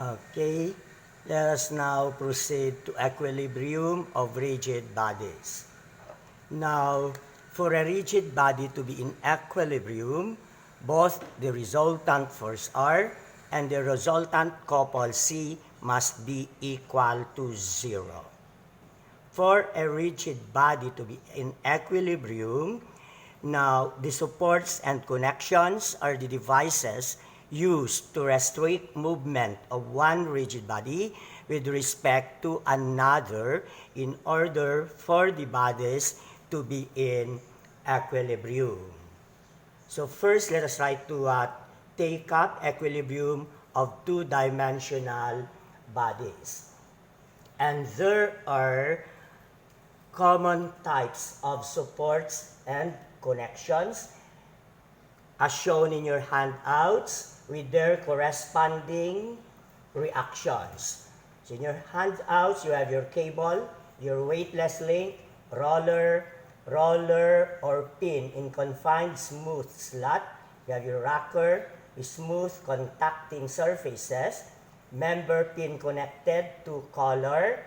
Okay, let us now proceed to equilibrium of rigid bodies. Now, for a rigid body to be in equilibrium, both the resultant force R and the resultant couple C must be equal to 0. For a rigid body to be in equilibrium, now the supports and connections are the devices used to restrict movement of one rigid body with respect to another in order for the bodies to be in equilibrium. So first, let us try to take up equilibrium of two-dimensional bodies. And there are common types of supports and connections as shown in your handouts with their corresponding reactions. So in your handouts, you have your cable, your weightless link, roller or pin in confined smooth slot. You have your rocker, smooth contacting surfaces, member pin connected to collar,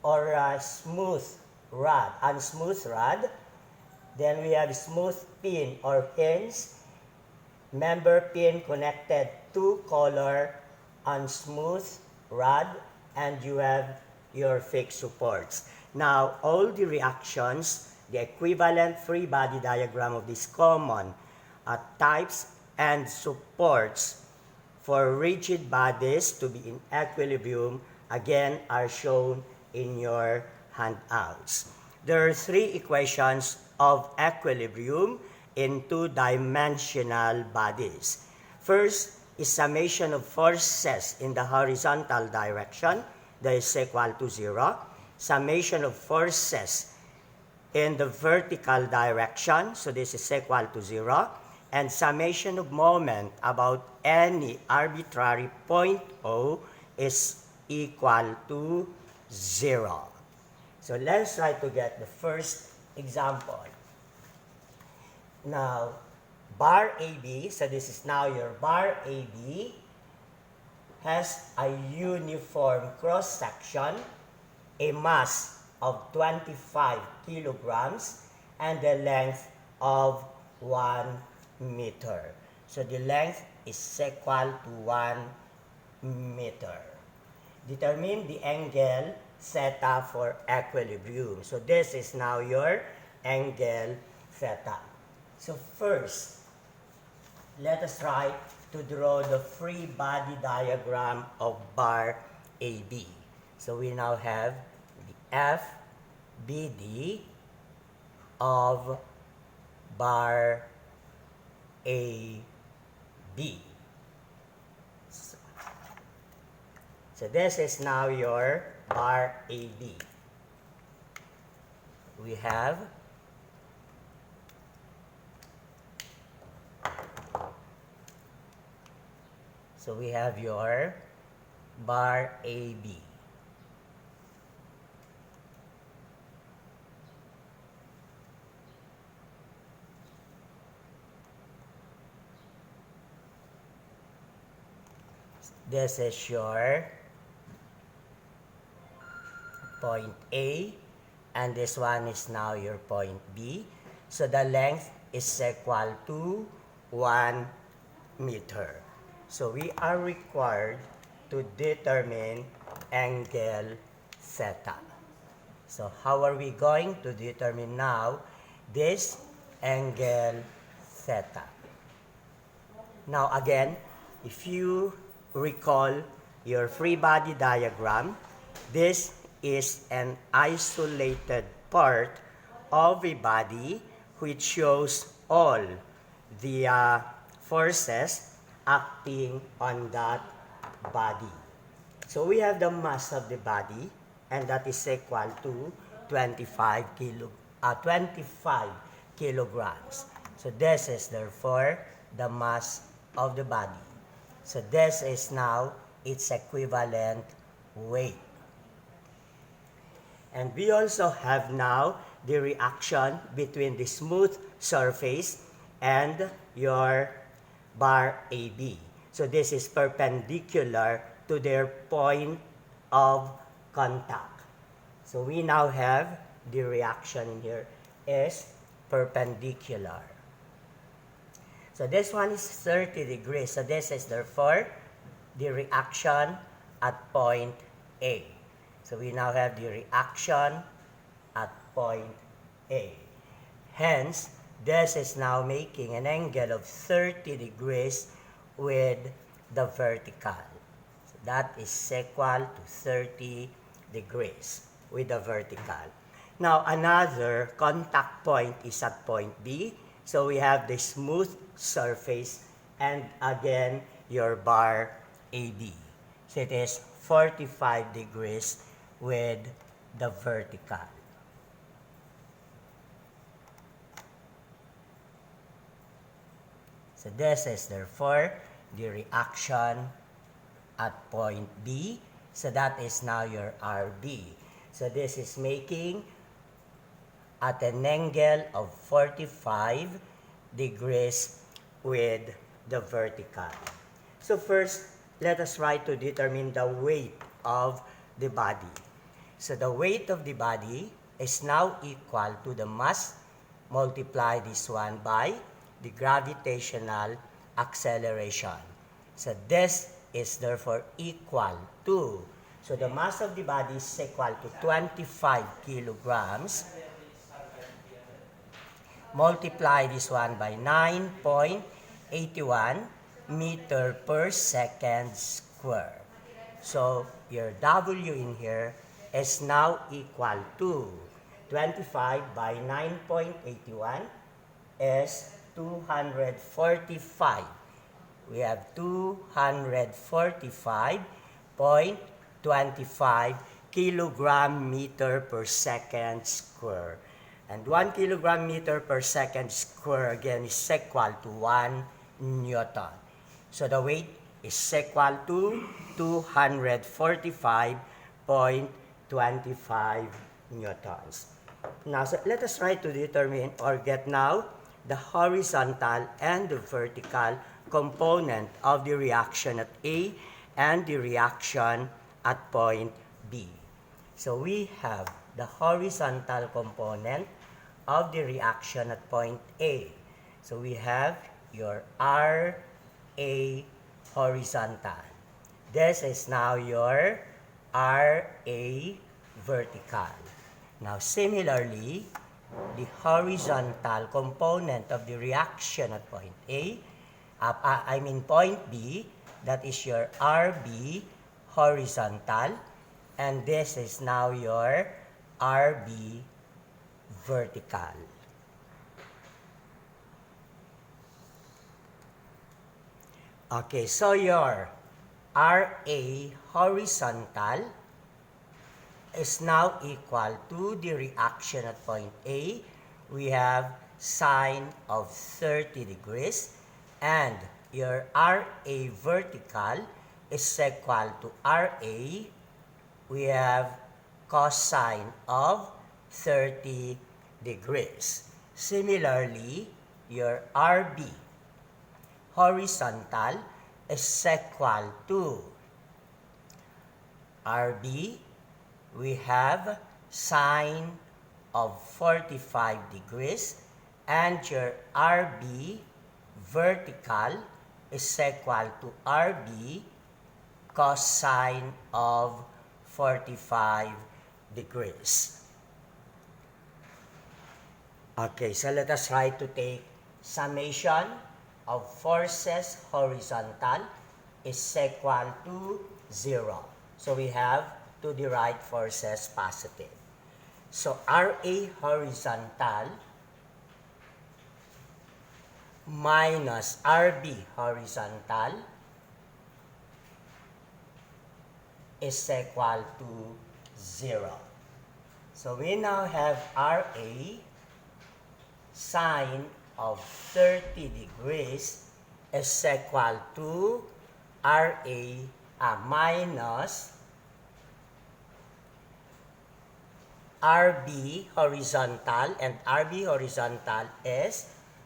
or smooth rod, unsmooth rod. Then we have smooth pin or pins, member pin connected to collar, unsmooth rod, and you have your fixed supports. Now, all the reactions, the equivalent free body diagram of these common types and supports for rigid bodies to be in equilibrium, again, are shown in your handouts. There are three equations of equilibrium in two-dimensional bodies. First is summation of forces in the horizontal direction, that is equal to 0. Summation of forces in the vertical direction, so this is equal to 0. And summation of moment about any arbitrary point O is equal to 0. So let's try to get the first example. Now, bar AB, so this is now your bar AB, has a uniform cross-section, a mass of 25 kilograms, and a length of 1 meter. So the length is equal to 1 meter. Determine the angle theta for equilibrium. So this is now your angle theta. So first, let us try to draw the free body diagram of bar AB. So we now have the FBD of bar AB. So this is now your bar AB. We have your bar AB. This is your point A, and this one is now your point B. So the length is equal to 1 meter. So we are required to determine angle theta. So how are we going to determine now this angle theta? Now again, if you recall your free body diagram, this is an isolated part of a body which shows all the forces acting on that body. So we have the mass of the body, and that is equal to 25 kilograms. So this is therefore the mass of the body. So this is now its equivalent weight. And we also have now the reaction between the smooth surface and your bar AB. So this is perpendicular to their point of contact. So we now have the reaction in here is perpendicular. So this one is 30 degrees. So this is therefore the reaction at point A. So we now have the reaction at point A. Hence, this is now making an angle of 30 degrees with the vertical. So that is equal to 30 degrees with the vertical. Now, another contact point is at point B. So we have the smooth surface and again your bar AB. So it is 45 degrees with the vertical. So this is therefore the reaction at point B. So that is now your RB. So this is making at an angle of 45 degrees with the vertical. So first, let us try to determine the weight of the body. So the weight of the body is now equal to the mass multiply this one by the gravitational acceleration. So this is therefore equal to, so the mass of the body is equal to 25 kilograms. Multiply this one by 9.81 meter per second square. So your W in here is now equal to 25 by 9.81 is 245. We have 245.25 kilogram meter per second square. And 1 kilogram meter per second square again is equal to 1 Newton. So the weight is equal to 245.25 newtons. Now, so let us try to determine or get now the horizontal and the vertical component of the reaction at A and the reaction at point B. So we have the horizontal component of the reaction at point A. So we have your RA horizontal. This is now your RA vertical. Now similarly, the horizontal component of the reaction at point A, point B, that is your RB horizontal, and this is now your RB vertical. Okay, so your RA horizontal is now equal to the reaction at point A. We have sine of 30 degrees, and your RA vertical is equal to RA. We have cosine of 30 degrees. Similarly, your RB horizontal is equal to RB. We have sine of 45 degrees, and your RB vertical is equal to RB cosine of 45 degrees. Okay, so let us try to take summation of forces horizontal is equal to 0. So we have to the right forces positive. So RA horizontal minus RB horizontal is equal to 0. So we now have RA sine of 30 degrees is equal to RA minus RB horizontal, and RB horizontal is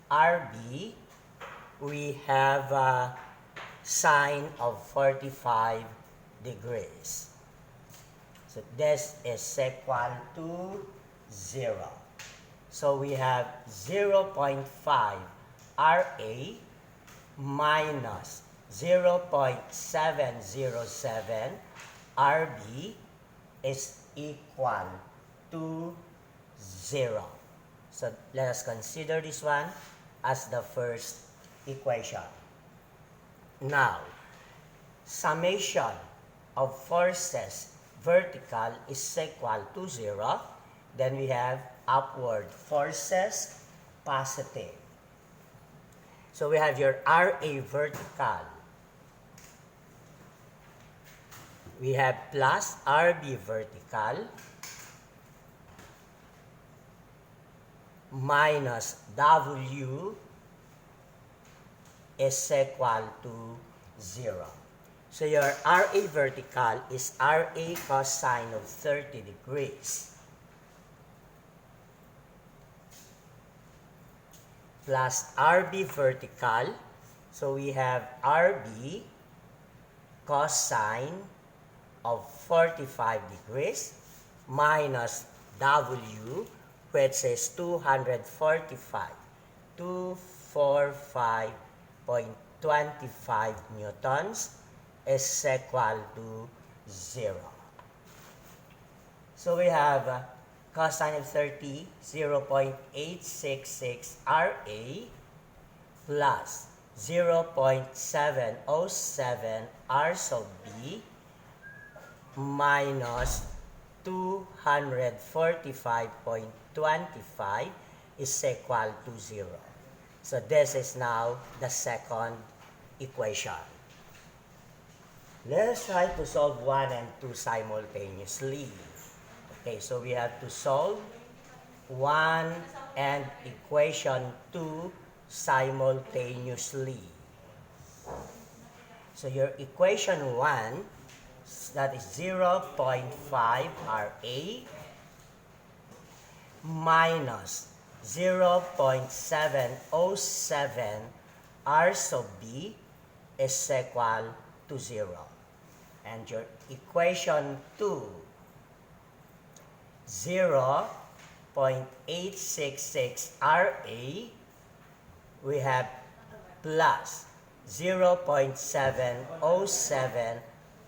RB. We have sine of 45 degrees. So this is equal to 0. So we have 0.5 RA minus 0.707 RB is equal to 0. So let us consider this one as the first equation. Now, summation of forces vertical is equal to 0. Then we have upward forces positive. So we have your RA vertical. We have plus RB vertical minus W is equal to 0. So your RA vertical is RA cosine of 30 degrees plus RB vertical. So we have RB cosine of 45 degrees minus W, which is 245.25 newtons, is equal to 0. So we have cosine of 30, 0.866 RA plus 0.707 R sub B minus 245.25 is equal to 0. So this is now the second equation. Let's try to solve 1 and 2 simultaneously. Okay, so we have to solve 1 and equation 2 simultaneously. So your equation 1, that is 0.5 RA minus 0.707 R sub B is equal to 0. And your equation 2, 0.866 RA, we have plus 0.707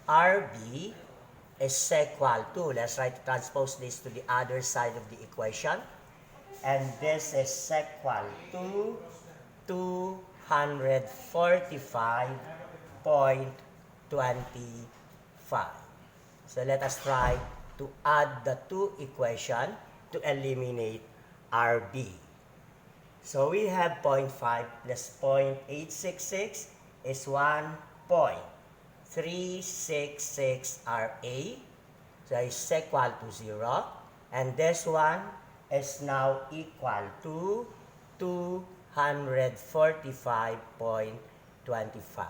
RB is equal to, let's try to transpose this to the other side of the equation, and this is equal to 245.25. So let us try to add the two equations to eliminate RB. So we have 0.5 plus 0.866 is 1.366 RA. So it's equal to 0. And this one is now equal to 245.25.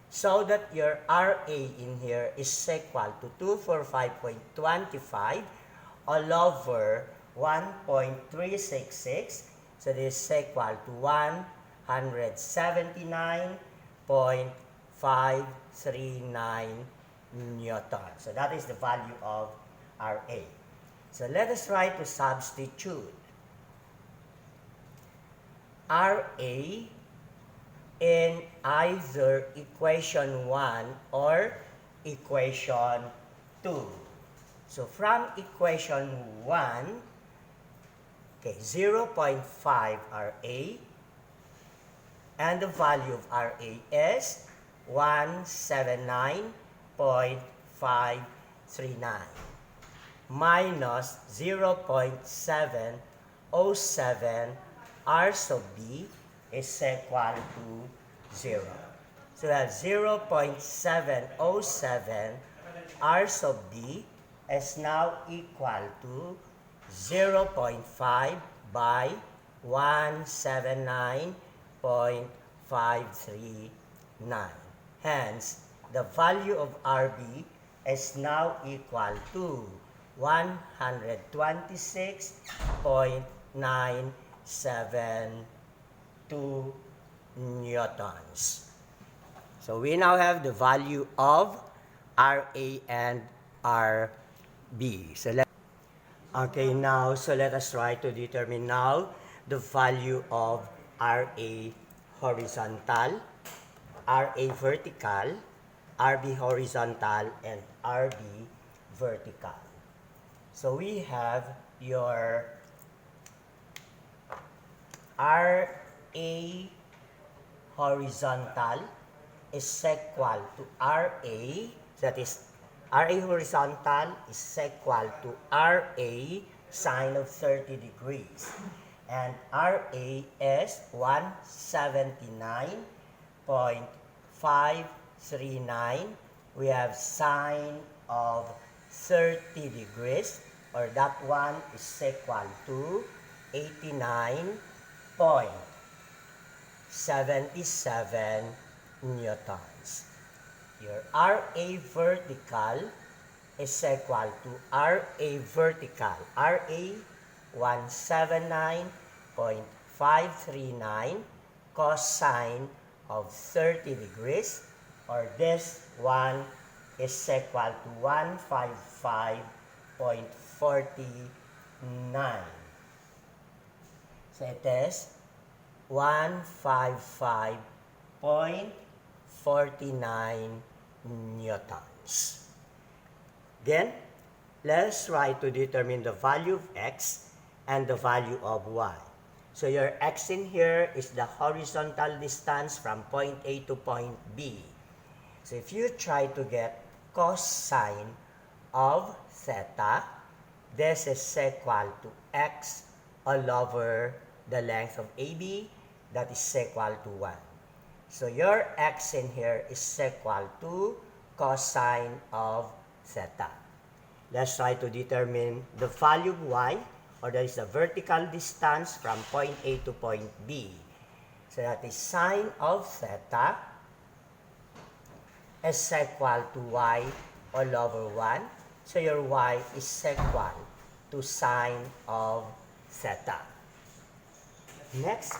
So that your RA in here is equal to 245.25 all over 1.366. So this is equal to 179.539 newtons. So that is the value of RA. So let us try to substitute RA in either equation 1 or equation 2. So from equation 1, okay, 0.5 RA, and the value of RA is 179.539 minus 0.707 R sub B is equal to 0. So that 0.707 R sub B is now equal to 0.5 by 179.539. Hence, the value of RB is now equal to 126.972 newtons. So we now have the value of RA and RB. Okay, now, so let us try to determine now the value of RA horizontal, RA vertical, RB horizontal, and RB vertical. So we have your RA horizontal is equal to RA, that is, RA horizontal is equal to RA sine of 30 degrees. And RA is 179.539. We have sine of 30 degrees, or that one is equal to 89.77 newtons. Your RA vertical is equal to RA vertical. RA 179.539 cosine of 30 degrees, or this one is equal to 155.49. So it is 155.49 newtons. Then, let's try to determine the value of x and the value of y. So your x in here is the horizontal distance from point A to point B. So if you try to get cosine of theta, this is equal to x all over the length of AB, that is equal to 1. So your x in here is equal to cosine of theta. Let's try to determine the value of y, or that is the vertical distance from point A to point B. So that is sine of theta is equal to y all over 1. So your y is equal to sine of theta. Next,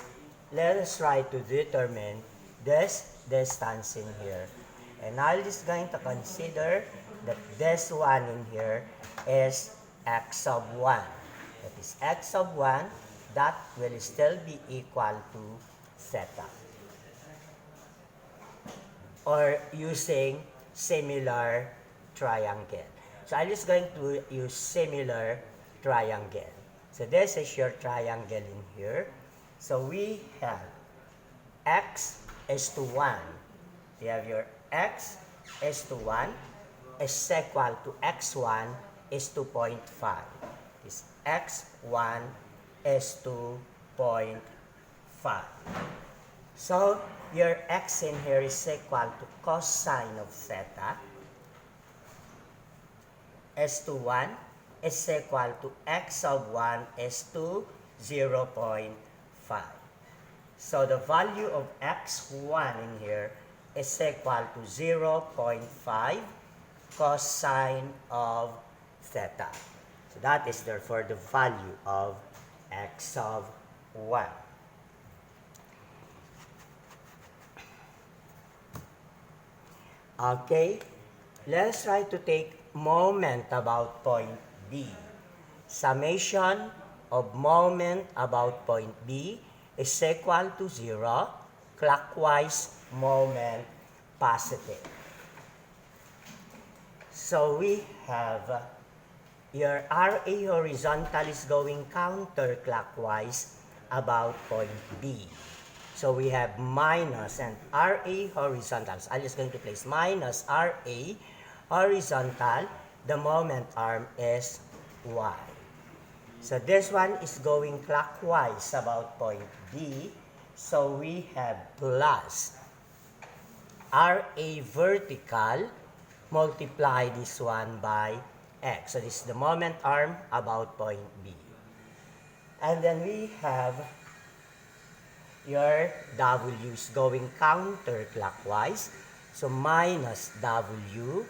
let us try to determine this distance in here. And I'm just going to consider that this one in here is x of 1. That is x of 1, that will still be equal to theta. Or using similar triangle. So I'm just going to use similar triangle. So this is your triangle in here. So we have x is to 1. You have your x is to 1 is equal to x1 is to 0.5. This x1 is to 0.5. So your x in here is equal to cosine of theta. S to 1 is equal to x of 1 is to 0.5. So the value of x1 in here is equal to 0.5 cosine of theta. So that is therefore the value of x of 1. Okay, let's try to take moment about point B. Summation of moment about point B is equal to 0, clockwise moment positive. So we have your RA horizontal is going counterclockwise about point B. So we have minus and RA horizontal. So I'm just going to place minus RA horizontal. The moment arm is Y. So this one is going clockwise about point B. So we have plus RA vertical multiply this one by X. So this is the moment arm about point B. And then we have your W is going counterclockwise. So minus W.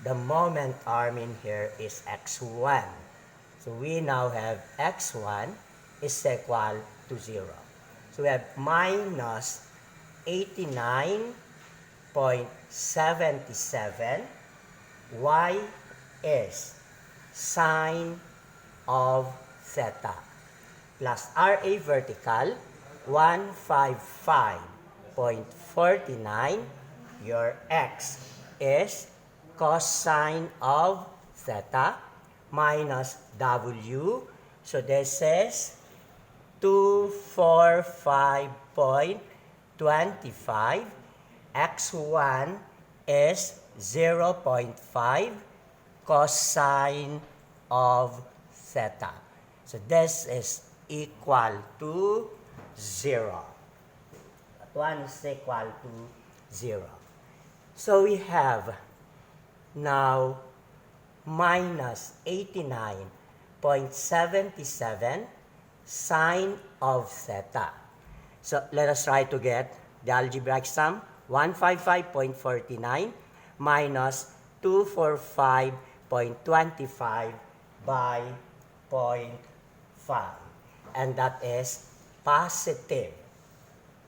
The moment arm in here is X1. So we now have X1 is equal to 0. So we have minus 89.77 0.77. Y is sine of theta plus RA vertical 155.49. Your X is cosine of theta minus W. So this is 245.25. X1 is 0.5 cosine of theta. So this is equal to 0. That one is equal to 0. So we have now minus 89.77 sine of theta. So let us try to get the algebraic sum. 155.49 minus 245.25 by 0.5. And that is positive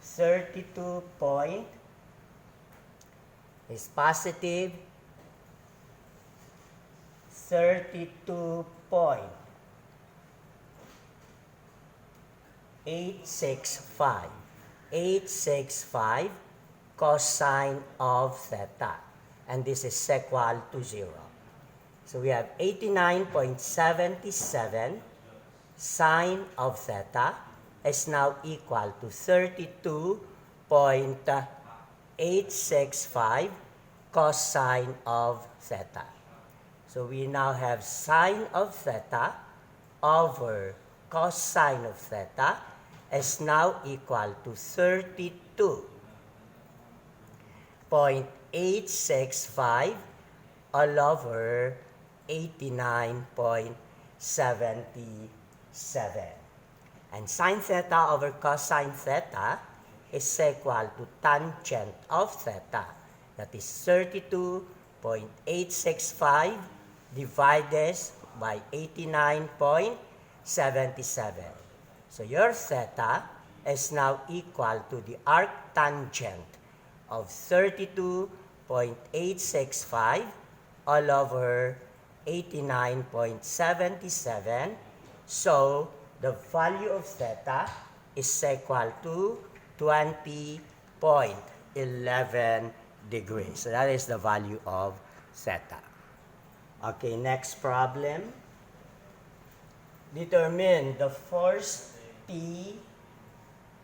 32 point is positive 32.865 cosine of theta, and this is equal to 0. So we have 89.77 sine of theta is now equal to 32.865 cosine of theta. So we now have sine of theta over cosine of theta is now equal to 32.865 all over 89.77. And sine theta over cosine theta is equal to tangent of theta. That is 32.865 divided by 89.77. So your theta is now equal to the arctangent of 32.865 all over 89.77. So the value of theta is equal to 20.11 degrees. So that is the value of theta. Okay, next problem. Determine the force P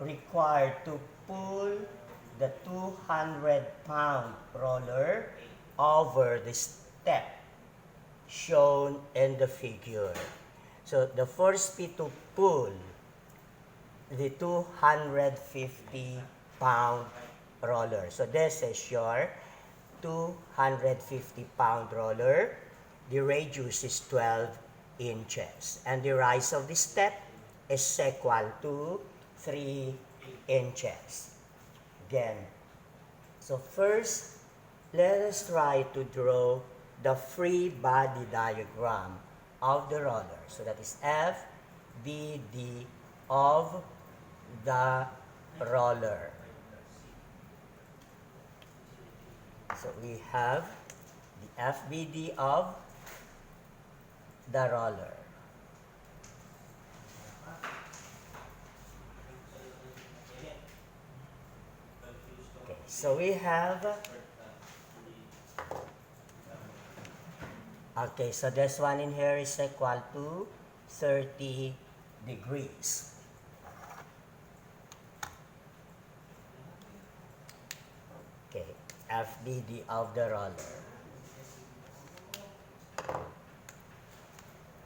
required to pull the 200-pound roller over the step shown in the figure. So the force P to pull the 250-pound roller. So this is your 250-pound roller. The radius is 12 inches. And the rise of the step is equal to 3 inches. Again, so first, let us try to draw the free body diagram of the roller. So that is FBD of the roller. So we have the FBD of the roller. Okay, so we have, okay, so this one in here is equal to 30 degrees. Okay, FBD of the roller.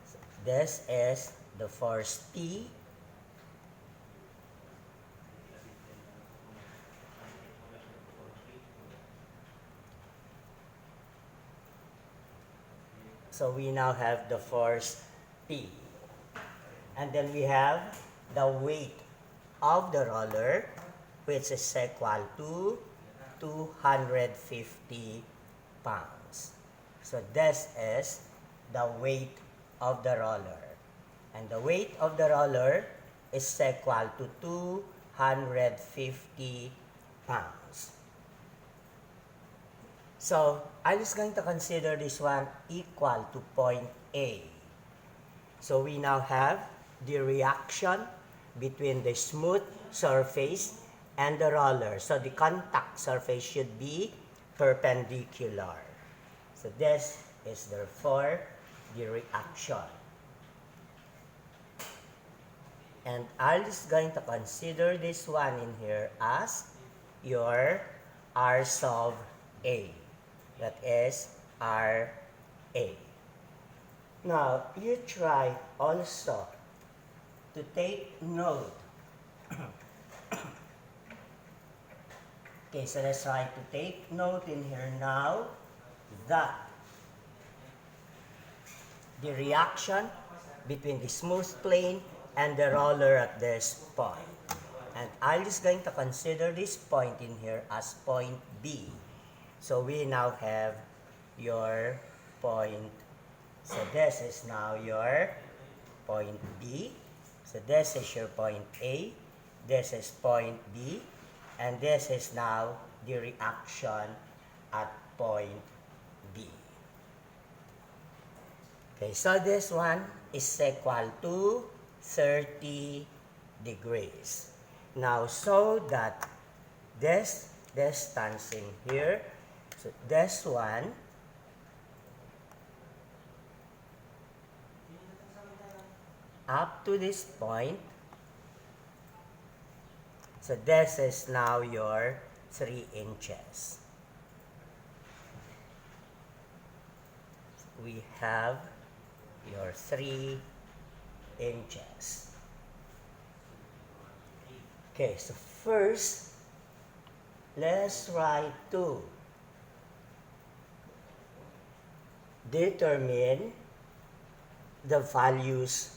So this is the force P. So we now have the force P. And then we have the weight of the roller, which is equal to 250 pounds. So this is the weight of the roller. And the weight of the roller is equal to 250 pounds. So, I'm just going to consider this one equal to point A. So, we now have the reaction between the smooth surface and the roller. So, the contact surface should be perpendicular. So, this is therefore the reaction. And I'm just going to consider this one in here as your R sub A. That is RA. Now, you try also to take note. Okay, so let's try to take note in here now that the reaction between the smooth plane and the roller at this point. And I'm just going to consider this point in here as point B. So we now have your point. So this is now your point B. So this is your point A. This is point B. And this is now the reaction at point B. Okay, so this one is equal to 30 degrees. Now, so that this distance in here, so this one up to this point, so this is now your 3 inches. We have your 3 inches. Okay, so first, let's try to determine the values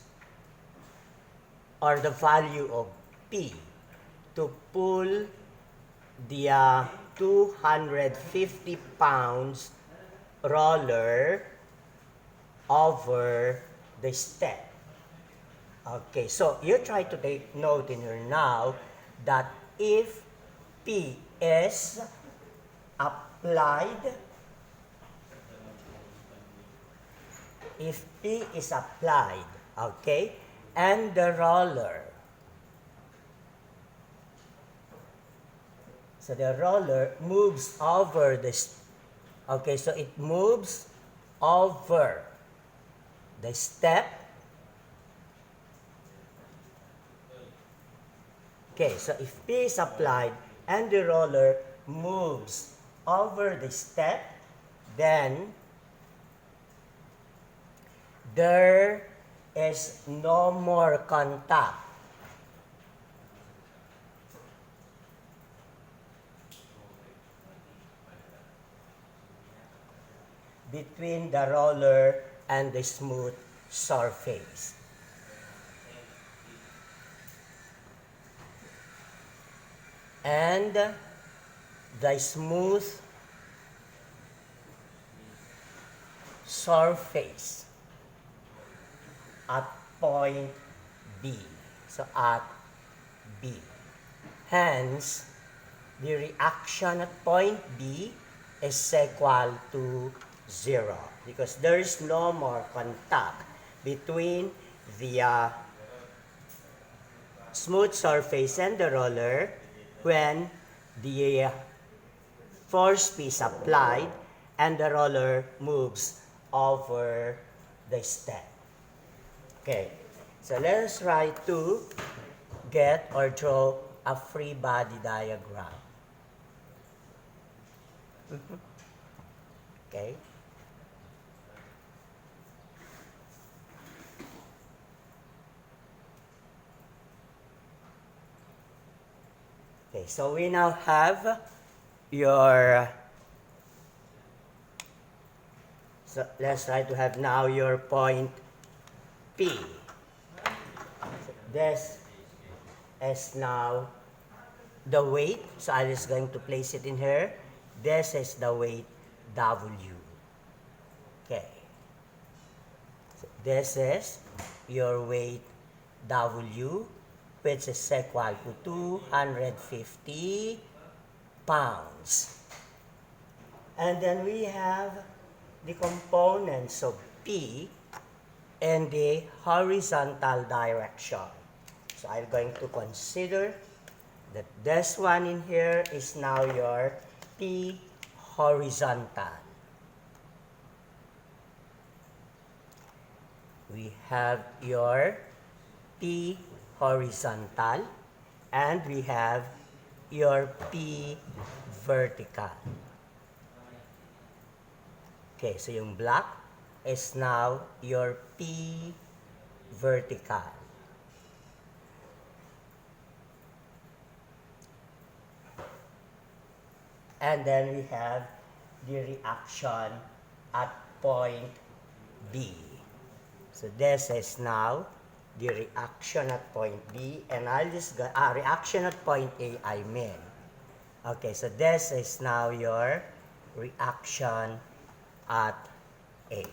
or the value of P to pull the 250 pounds roller over the step. Okay, so you try to take note in here now that if P is applied, okay, and the roller, so the roller moves over this, okay, so it moves over the step. Okay, so if P is applied and the roller moves over the step, then there is no more contact between the roller and the smooth surface. And the smooth surface at point B. So at B. Hence, the reaction at point B is equal to 0 because there is no more contact between the smooth surface and the roller when the force P is applied and the roller moves over the step. Okay, so let's try to get or draw a free body diagram. Okay. Okay, so we now have your, so let's try to have now your point P. So this is now the weight, so I'm just going to place it in here. This is the weight W. Okay. So this is your weight W, which is equal to 250 pounds. And then we have the components of P in the horizontal direction. So I'm going to consider that this one in here is now your P horizontal. We have your P horizontal and we have your P vertical. Okay, so yung black is now your P vertical. And then we have the reaction at point B. So this is now the reaction at point B, and I'll just go, reaction at point A, I mean. Okay, so this is now your reaction at A.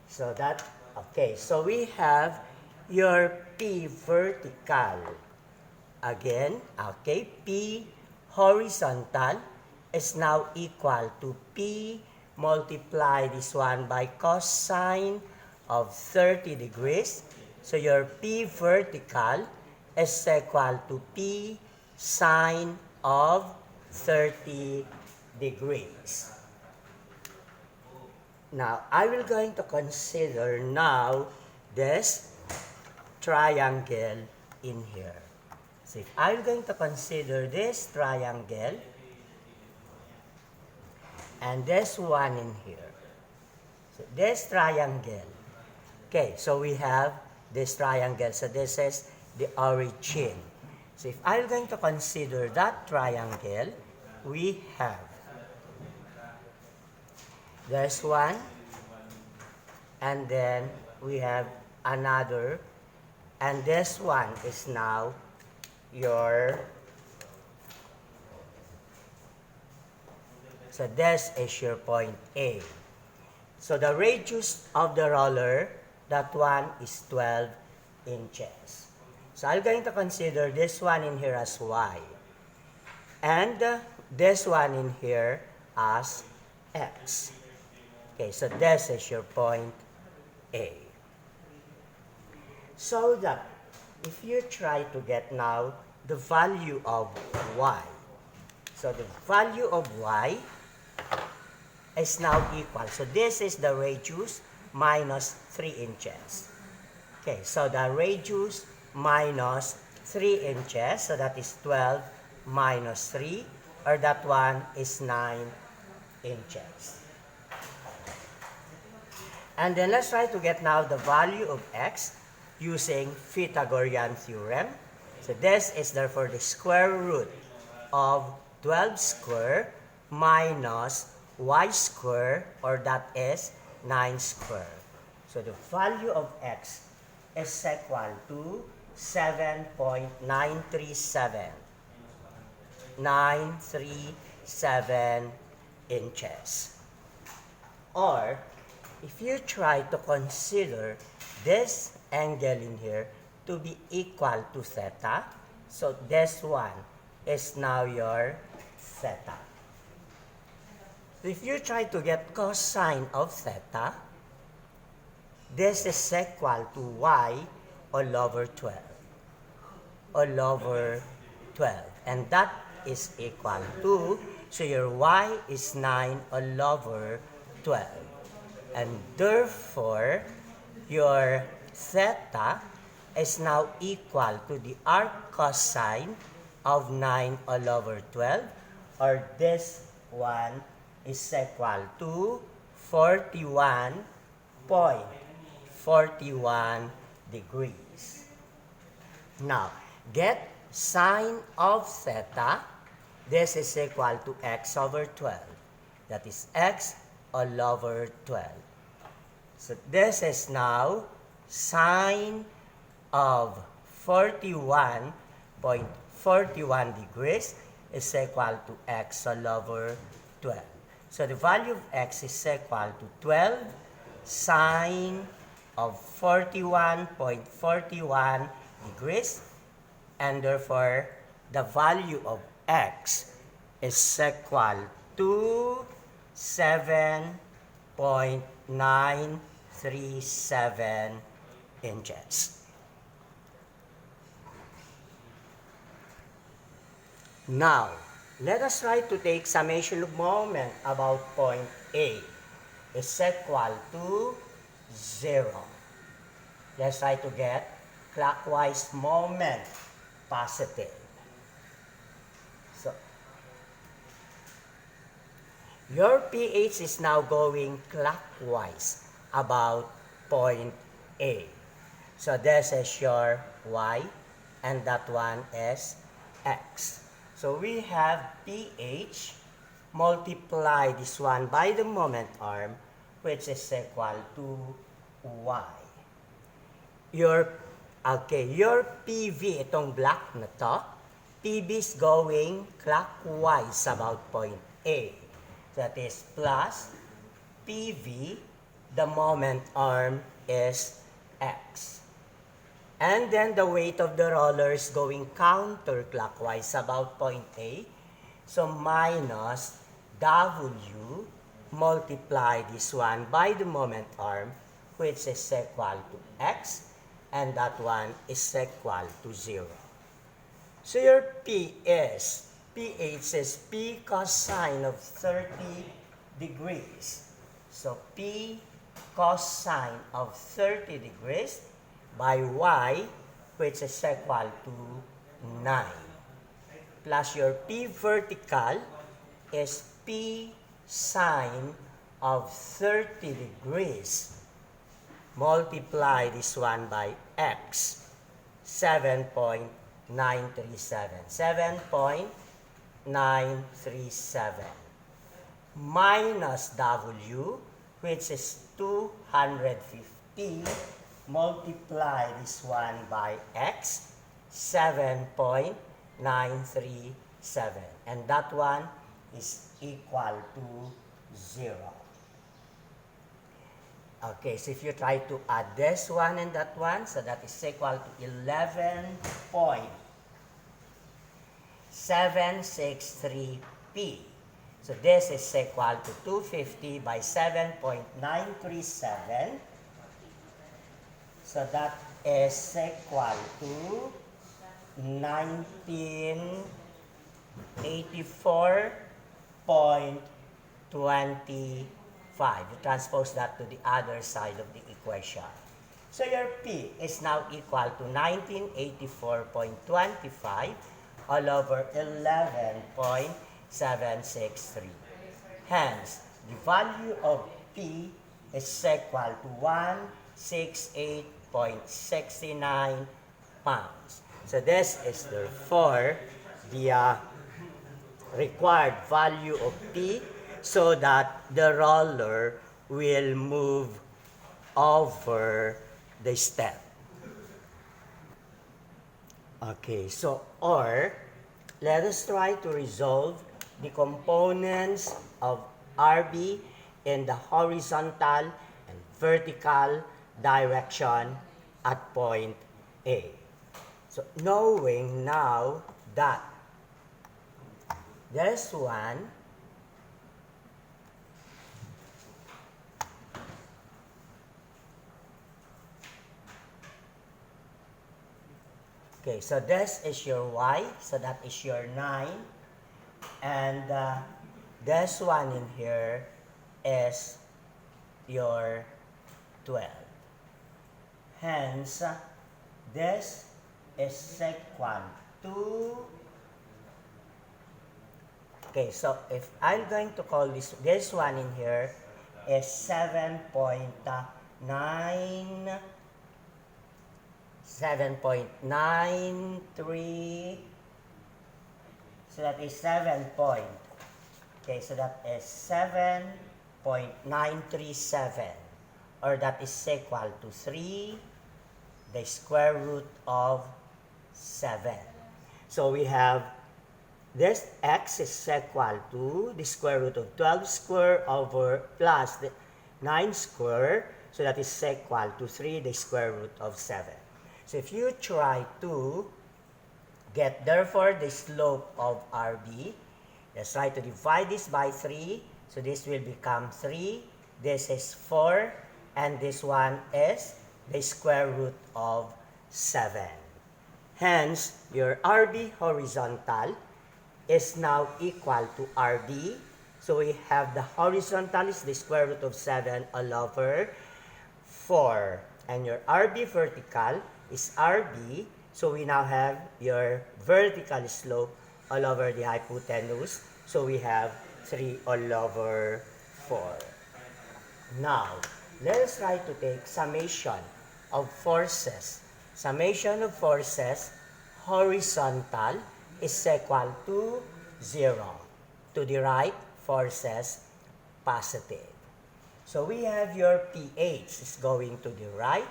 So that, okay, so we have your P vertical. Again, okay, P horizontal is now equal to P multiply this one by cosine of 30 degrees. So your P vertical is equal to P sine of 30 degrees. Now, I will going to consider now this triangle in here. So if I'm going to consider this triangle and this one in here. So this triangle. Okay, so we have this triangle. So this is the origin. So if I'm going to consider that triangle, we have this one, and then we have another, and this one is now your, so this is your point A. So the radius of the roller, that one is 12 inches. So I'm going to consider this one in here as Y. And this one in here as X. Okay, so this is your point A. So that if you try to get now the value of Y, so the value of Y is now equal. So this is the radius minus 3 inches. Okay, so the radius minus 3 inches, so that is 12 minus 3, or that one is 9 inches. And then let's try to get now the value of X using Pythagorean theorem. So this is therefore the square root of 12 square minus Y square, or that is 9 square. So the value of X is equal to 7.937. 937 inches. Or if you try to consider this angle in here to be equal to theta, so this one is now your theta. If you try to get cosine of theta, this is equal to y all over 12. All over 12. And that is equal to, so your y is 9 all over 12. And therefore, your theta is now equal to the arc cosine of 9 all over 12, or this one is equal to 41.41 degrees. Now, get sine of theta. This is equal to x over 12. That is x all over 12. So this is now sine of 41.41 degrees is equal to x all over 12. So the value of x is equal to 12 sine of 41.41 degrees, and therefore the value of x is equal to 7.937 inches. Now, let us try to take summation of moment about point A is equal to 0. Let's try to get clockwise moment positive. So, your pH is now going clockwise about point A. So, this is your Y, and that one is X. So, we have pH multiply this one by the moment arm, which is equal to Y. Your PV, itong black na to, PV is going clockwise about point A. That is plus PV, the moment arm is X. And then the weight of the roller is going counterclockwise about point A. So minus W multiply this one by the moment arm, which is equal to X, and that one is equal to 0. So your pH is P cosine of 30 degrees. So P cosine of 30 degrees by Y, which is equal to 9. Plus your P vertical is P sine of 30 degrees. Multiply this one by X, 7.937. 7.937 minus W, which is 250, multiply this one by X, 7.937. And that one is equal to 0. Okay, so if you try to add this one and that one, so that is equal to 11.763P. So this is equal to 250 by 7.937. So that is equal to 1984.25. You transpose that to the other side of the equation. So your P is now equal to 1984.25 all over 11.763. Hence, the value of P is equal to 168.69 pounds. So this is therefore the required value of P, so that the roller will move over the step. Okay, so or let us try to resolve the components of RB in the horizontal and vertical direction at point A. So knowing now that this one okay, so this is your Y, so that is your 9, and this one in here is your 12. Hence, this is equal to, okay, so if I'm going to call this one in here is 7.93, so that is 7 point, okay, so that is 7.937, or that is equal to 3 the square root of 7. So we have this x is equal to the square root of 12 square over plus the 9 square, so that is equal to 3 the square root of 7. So if you try to get therefore the slope of RB, Let's try to divide this by 3. So this will become 3. This is 4. And this one is the square root of 7. Hence, your RB horizontal is now equal to RB. So we have the horizontal is the square root of 7 all over 4. And your RB vertical is RB. So we now have your vertical slope all over the hypotenuse. So we have 3 all over 4. Now, let us try to take summation of forces. Summation of forces horizontal is equal to 0. To the right, forces positive. So we have your pH is going to the right.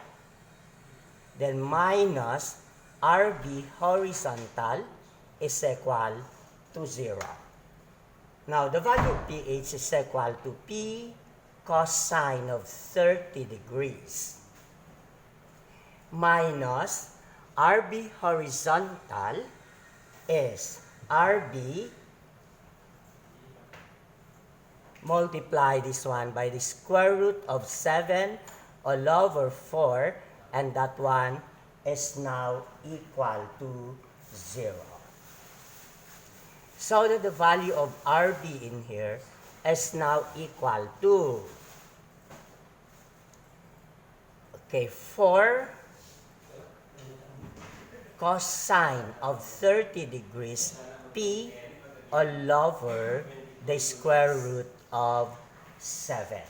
Then minus RB horizontal is equal to 0. Now, the value of pH is equal to P cosine of 30 degrees minus RB horizontal is RB multiply this one by the square root of 7 all over 4, and that one is now equal to 0. So that the value of RB in here is now equal to 4 cosine of 30 degrees P all over the square root of 7.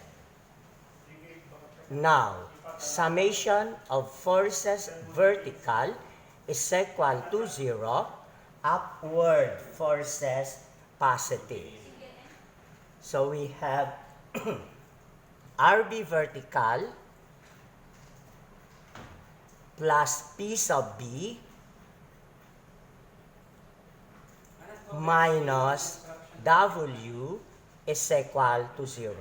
Now, summation of forces vertical is equal to 0, upward forces positive. So we have RB vertical plus P sub B minus W is equal to 0.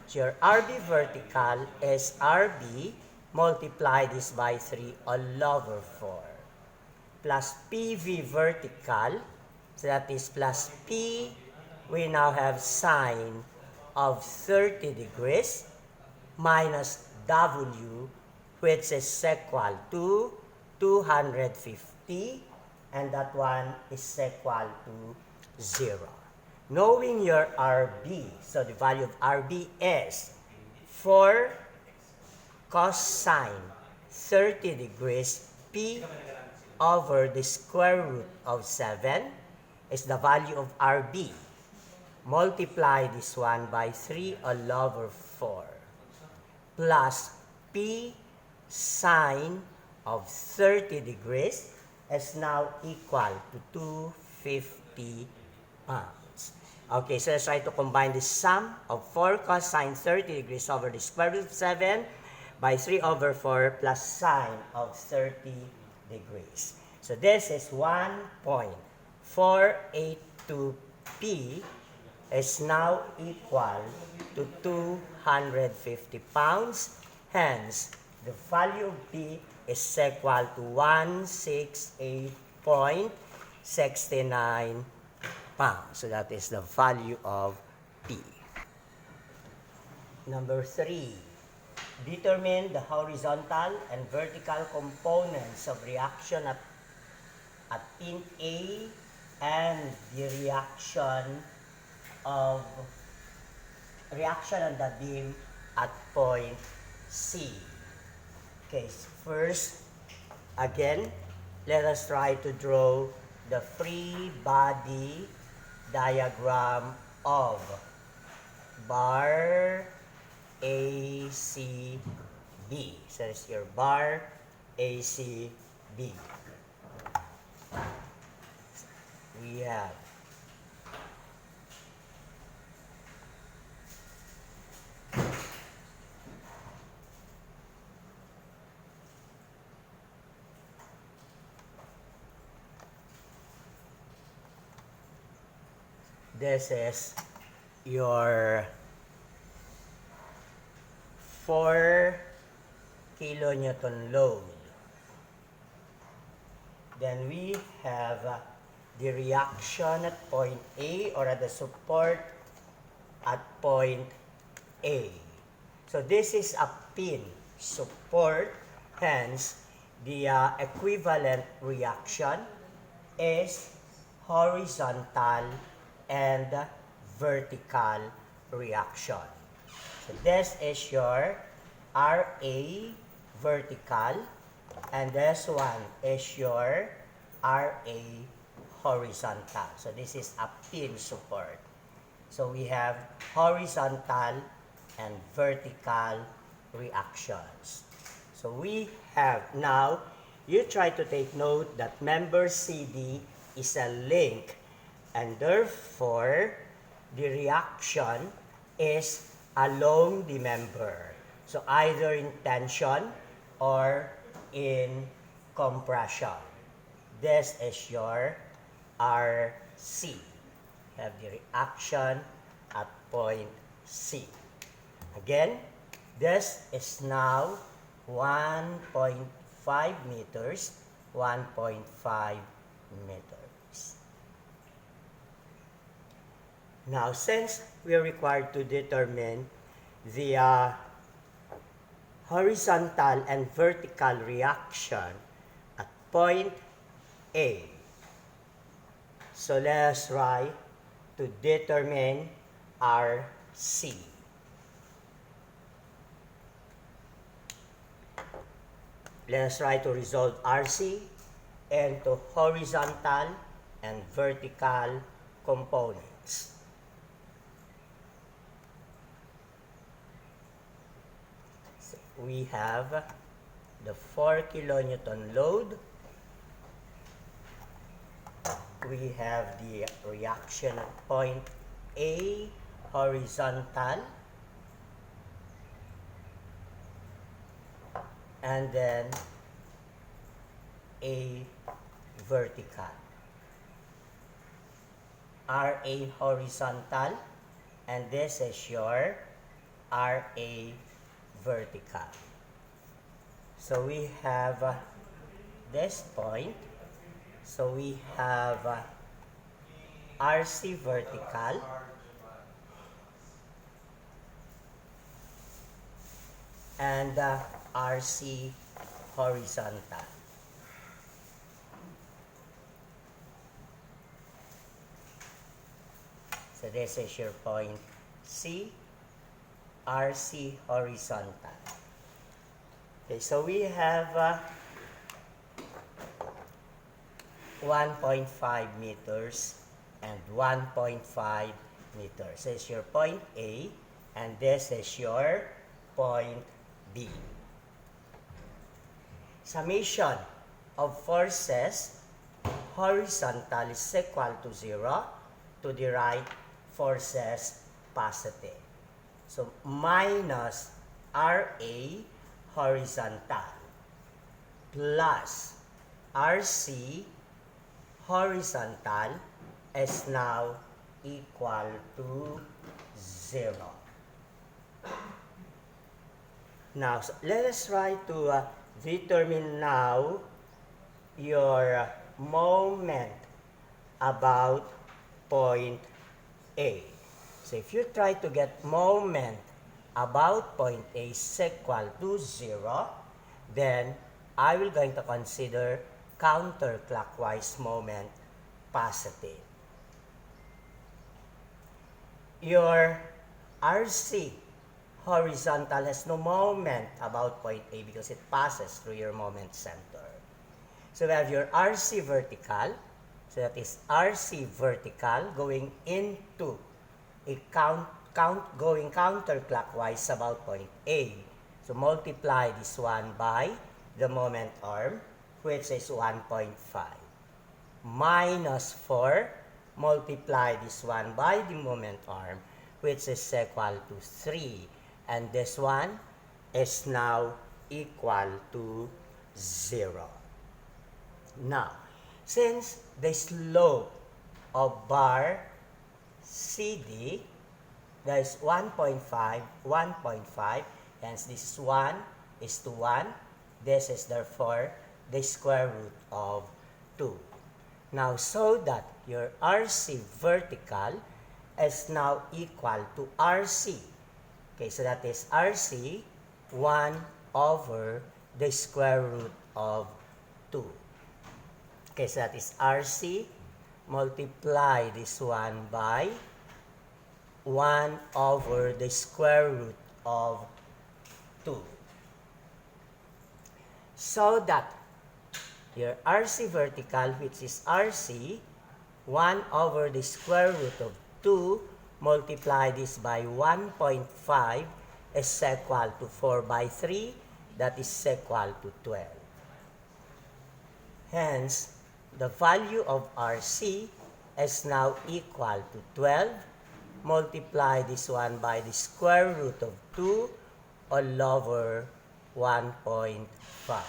So your RB vertical is RB, multiply this by 3 all over 4, plus PV vertical, so that is plus P, we now have sine of 30 degrees, minus W, which is equal to 250, and that one is equal to 0. Knowing your RB, so the value of RB is 4 cosine 30 degrees P over the square root of 7 is the value of RB. Multiply this one by 3 all over 4 plus P sine of 30 degrees is now equal to 250 pounds. Okay, so let's try to combine the sum of 4 cosine 30 degrees over the square root of 7 by 3 over 4 plus sine of 30 degrees. So this is 1.482P is now equal to 250 pounds. Hence, the value of P is equal to 168.69 pounds. So that is the value of P. Number 3. Determine the horizontal and vertical components of reaction at pin A and the reaction on the beam at point C. Okay, first, again, let us try to draw the free body diagram of bar ACB. So it's your bar ACB. We have this is your 4 kilonewton load. Then we have the reaction at point A or at the support at point A. So this is a pin support, hence the equivalent reaction is horizontal and vertical reaction. So this is your RA vertical, and this one is your RA horizontal. So this is a pin support. So we have horizontal and vertical reactions. So we have now, you try to take note that member CD is a link, and therefore the reaction is along the member. So either in tension or in compression. This is your RC. You have the reaction at point C. Again, this is now 1.5 meters, 1.5 meters. Now, since we are required to determine the horizontal and vertical reaction at point A, so let's try to determine RC. Let's try to resolve RC into horizontal and vertical components. So we have the 4 kilonewton load. We have the reaction at point A, horizontal, and then A vertical. RA horizontal, and this is your RA vertical. So we have this point. So we have RC vertical, and RC horizontal. So this is your point C, RC horizontal. Okay, so we have 1.5 meters and 1.5 meters. This is your point A, and this is your point B. Summation of forces horizontal is equal to 0 to the right forces positive. So minus RA horizontal plus RC horizontal is now equal to 0. Now, so let us try to determine now your moment about point A. So if you try to get moment about point A is equal to 0, then I will going to consider counterclockwise moment positive. Your RC horizontal has no moment about point A because it passes through your moment center. So we have your RC vertical. So that is RC vertical going into a going counterclockwise about point A. So multiply this one by the moment arm, which is 1.5. Minus 4, multiply this one by the moment arm, which is equal to 3. And this one is now equal to 0. Now, since the slope of bar CD, that is 1.5, 1.5, hence this is 1 is to 1. This is therefore the square root of 2. Now, so that your RC vertical is now equal to RC. Okay, so that is RC 1 over the square root of 2. Okay, so that is RC, multiply this one by 1 over the square root of 2. So that your RC vertical, which is RC, 1 over the square root of 2, multiply this by 1.5 is equal to 4 by 3, that is equal to 12. Hence, the value of RC is now equal to 12. Multiply this one by the square root of 2 all over 1.5.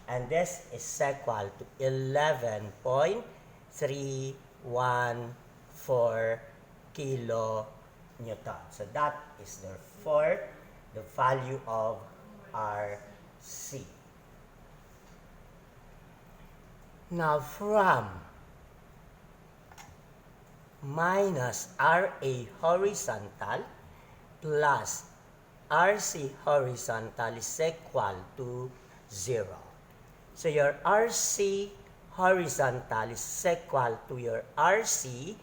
And this is equal to 11.314 kilonewton. So that is therefore the value of RC. Now from minus RA horizontal plus RC horizontal is equal to 0. So your RC horizontal is equal to your RC,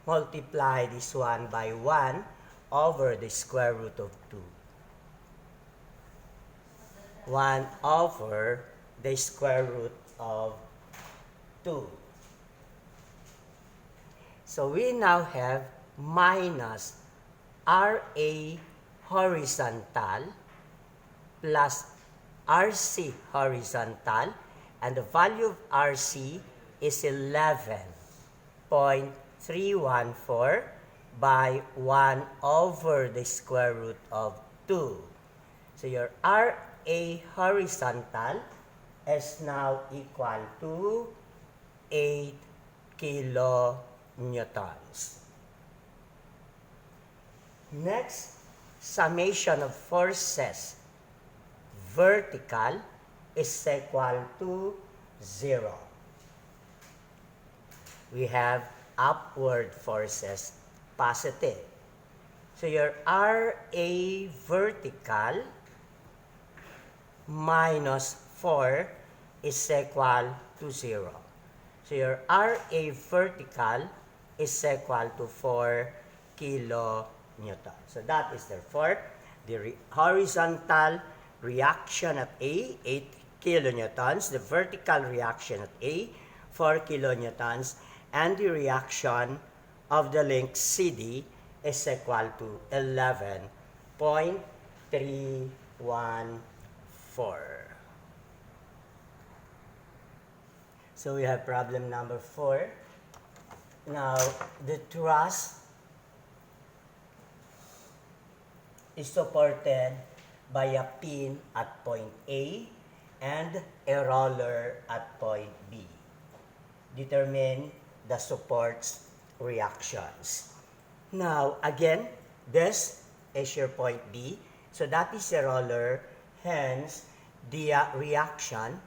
multiply this one by 1 over the square root of 2. 1 over the square root of 2. So we now have minus RA horizontal plus RC horizontal, and the value of RC is 11.314 by 1 over the square root of 2. So your RA horizontal is now equal to 8 kilonewtons. Next, summation of forces vertical is equal to 0. We have upward forces positive. So your RA vertical minus 4 is equal to 0. So your RA vertical is equal to 4 kilonewton. So that is therefore the horizontal reaction at A, 8 kilonewtons, the vertical reaction at A, 4 kilonewtons, and the reaction of the link CD is equal to 11.314. So we have problem number 4. Now, the truss is supported by a pin at point A and a roller at point B. Determine the supports reactions. Now, again, this is your point B. So that is a roller. Hence, the reaction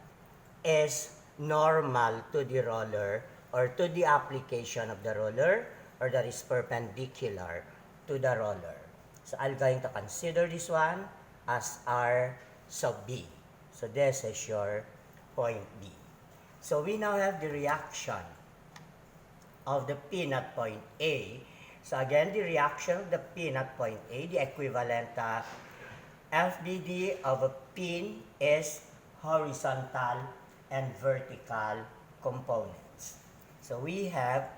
is normal to the roller or to the application of the roller, or that is perpendicular to the roller. So I'm going to consider this one as R sub B. So this is your point B. So we now have the reaction of the pin at point A. So again, the reaction of the pin at point A, the equivalent FDD of a pin is horizontal and vertical components. So we have,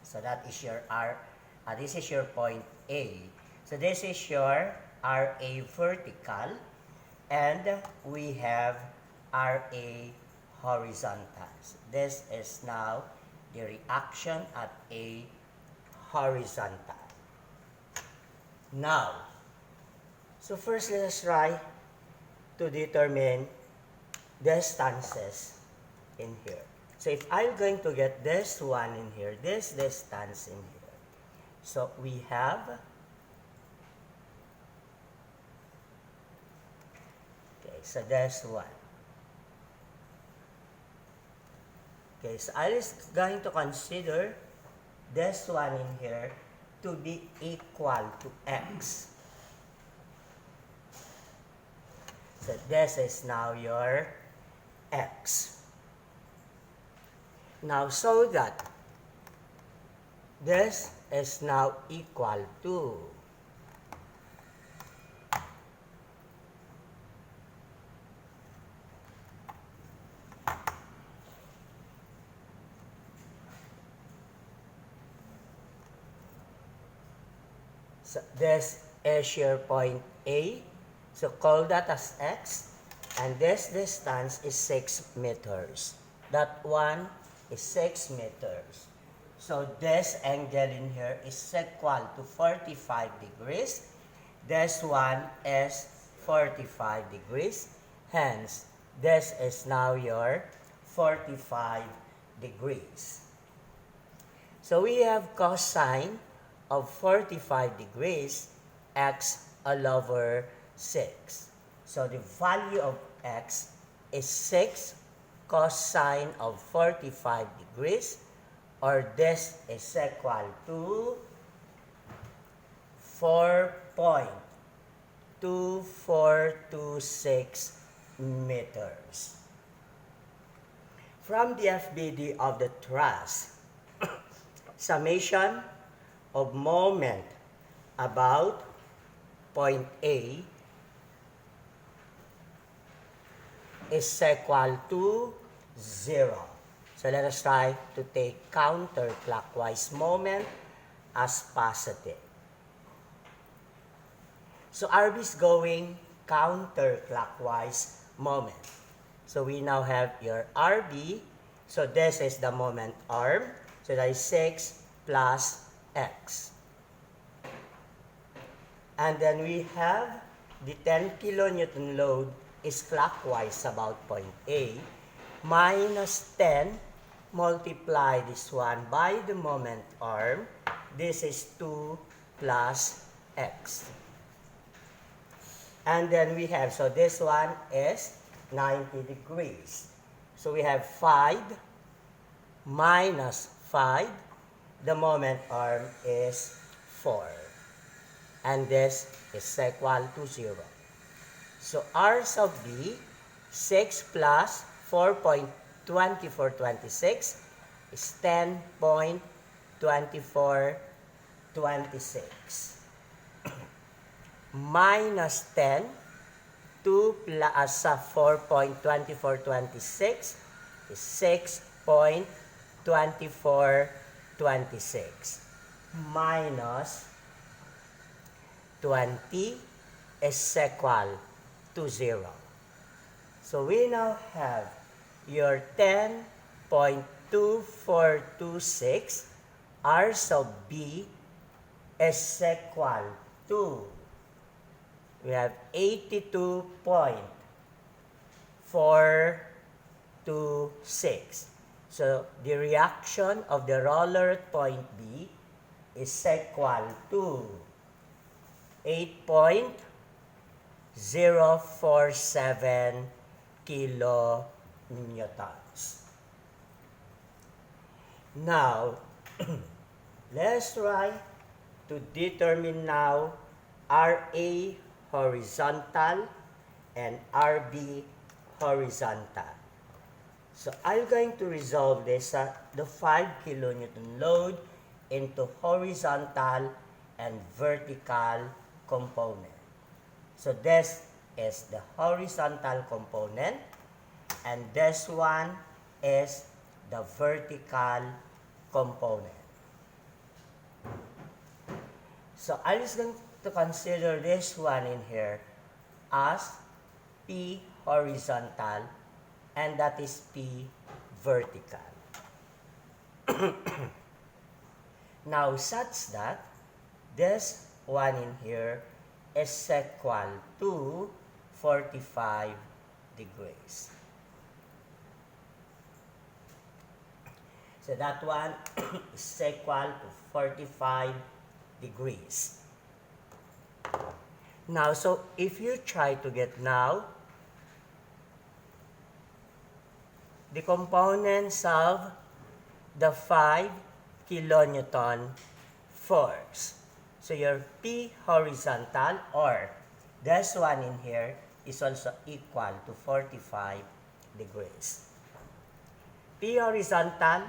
so that is your R, this is your point A. So this is your RA vertical, and we have RA horizontal. So this is now the reaction at A horizontal. Now, so first let us try to determine distances in here. So if I'm going to get this one in here, this distance in here. So we have so this one. Okay, so I is going to consider this one in here to be equal to x. So this is now your x. Now, so that this is now equal to so this is your point A. So call that as x. And this distance is 6 meters. That one is 6 meters. So this angle in here is equal to 45 degrees. This one is 45 degrees. Hence, this is now your 45 degrees. So we have cosine of 45 degrees, x all over 6. So the value of x is 6 cosine of 45 degrees, or this is equal to 4.2426 meters. From the FBD of the truss, summation of moment about point A is equal to 0. So let us try to take counterclockwise moment as positive. So RB is going counterclockwise moment. So we now have your RB. So this is the moment arm. So that is 6 plus x. And then we have the 10 kilonewton load is clockwise about point A, minus 10, multiply this one by the moment arm. This is 2 plus x. And then we have, so this one is 90 degrees. So we have 5 minus 5. The moment arm is 4. And this is equal to 0. So R sub B, 6 plus 4.2426 is 10.2426. Minus 10, 2 plus 4.2426 is 6.2426. Minus 20 is equal to 0. So we now have your 10.2426 R sub B is equal to, we have 82.426. So the reaction of the roller at point B is equal to 8.047 kilonewtons. Now, let's try to determine now RA horizontal and RB horizontal. So I'm going to resolve this the 5 kilonewton load into horizontal and vertical component. So this is the horizontal component, and this one is the vertical component. So I'm just going to consider this one in here as P horizontal, and that is P vertical. Now, such that this one in here is equal to 45 degrees. So that one is equal to 45 degrees. Now, so if you try to get now the components of the 5 kilonewton force. So your P horizontal, or this one in here, is also equal to 45 degrees. P horizontal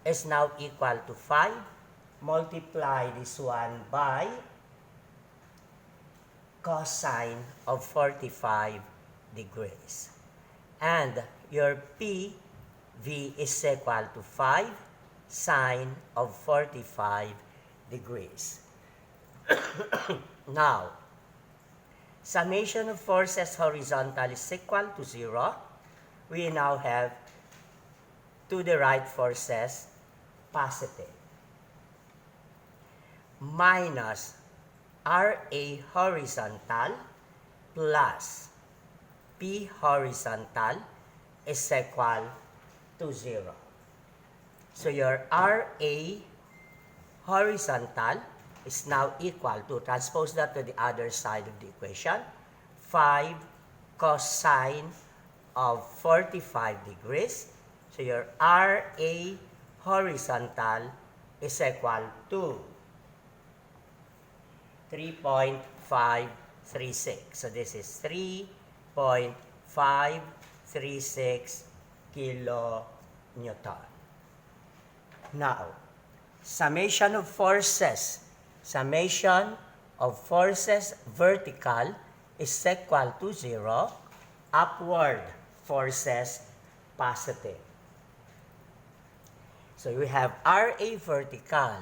is now equal to 5. Multiply this one by cosine of 45 degrees. And your PV is equal to 5 sine of 45 degrees. Now, summation of forces horizontal is equal to 0. We now have to the right forces positive. Minus RA horizontal plus P horizontal is equal to 0. So your RA horizontal is now equal to, transpose that to the other side of the equation, 5 cosine of 45 degrees. So your RA horizontal is equal to 3.536. So this is 3.536 kilonewton. Now, summation of forces. Summation of forces vertical is equal to 0. Upward forces positive. So we have RA vertical.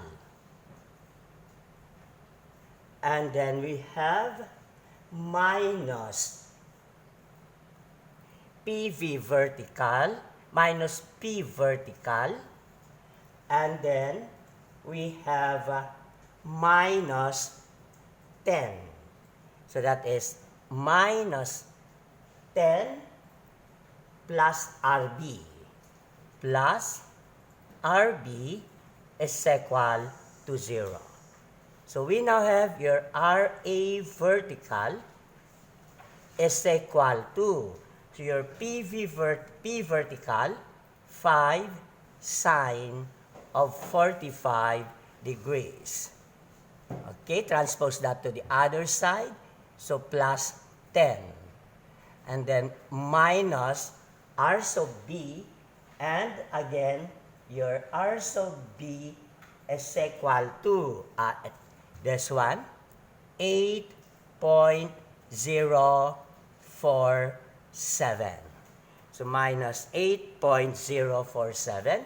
And then we have minus PV vertical minus P vertical. And then we have minus 10. So that is minus 10 plus RB. Plus RB is equal to 0. So we now have your RA vertical is equal to, so your P vertical, 5 sine of 45 degrees. Okay, transpose that to the other side. So plus 10. And then minus R sub B. And again, your R sub B is equal to, this one, 8.047. So minus 8.047.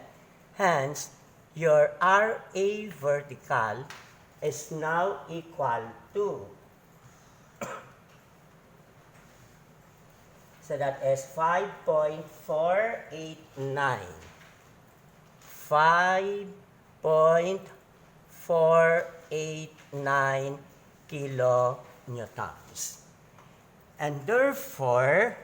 Hence, your RA vertical is now equal to, so that is 5.489. 5.489 kilonewtons. And therefore,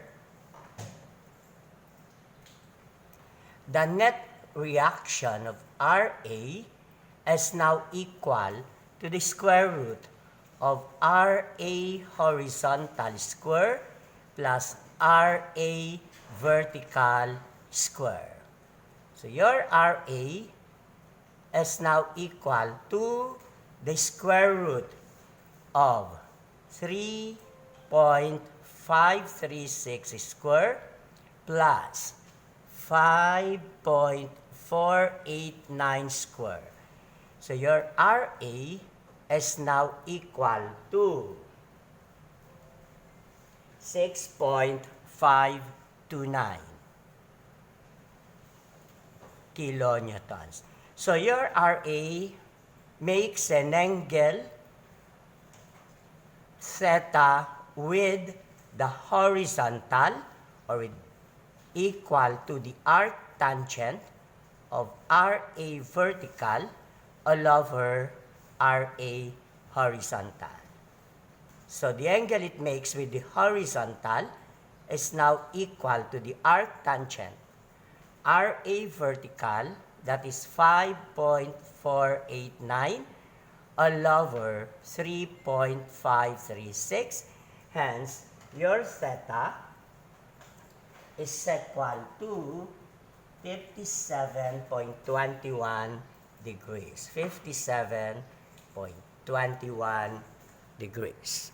the net reaction of RA is now equal to the square root of RA horizontal square plus RA vertical square. So your RA is now equal to the square root of 3.536 square plus 5.489 square. So your RA is now equal to 6.529 kilonewtons. So your RA makes an angle theta with the horizontal, or with equal to the arc tangent of RA vertical all over RA horizontal. So the angle it makes with the horizontal is now equal to the arc tangent RA vertical, that is 5.489 all over 3.536. Hence, your theta is equal to 57.21 degrees. 57.21 degrees.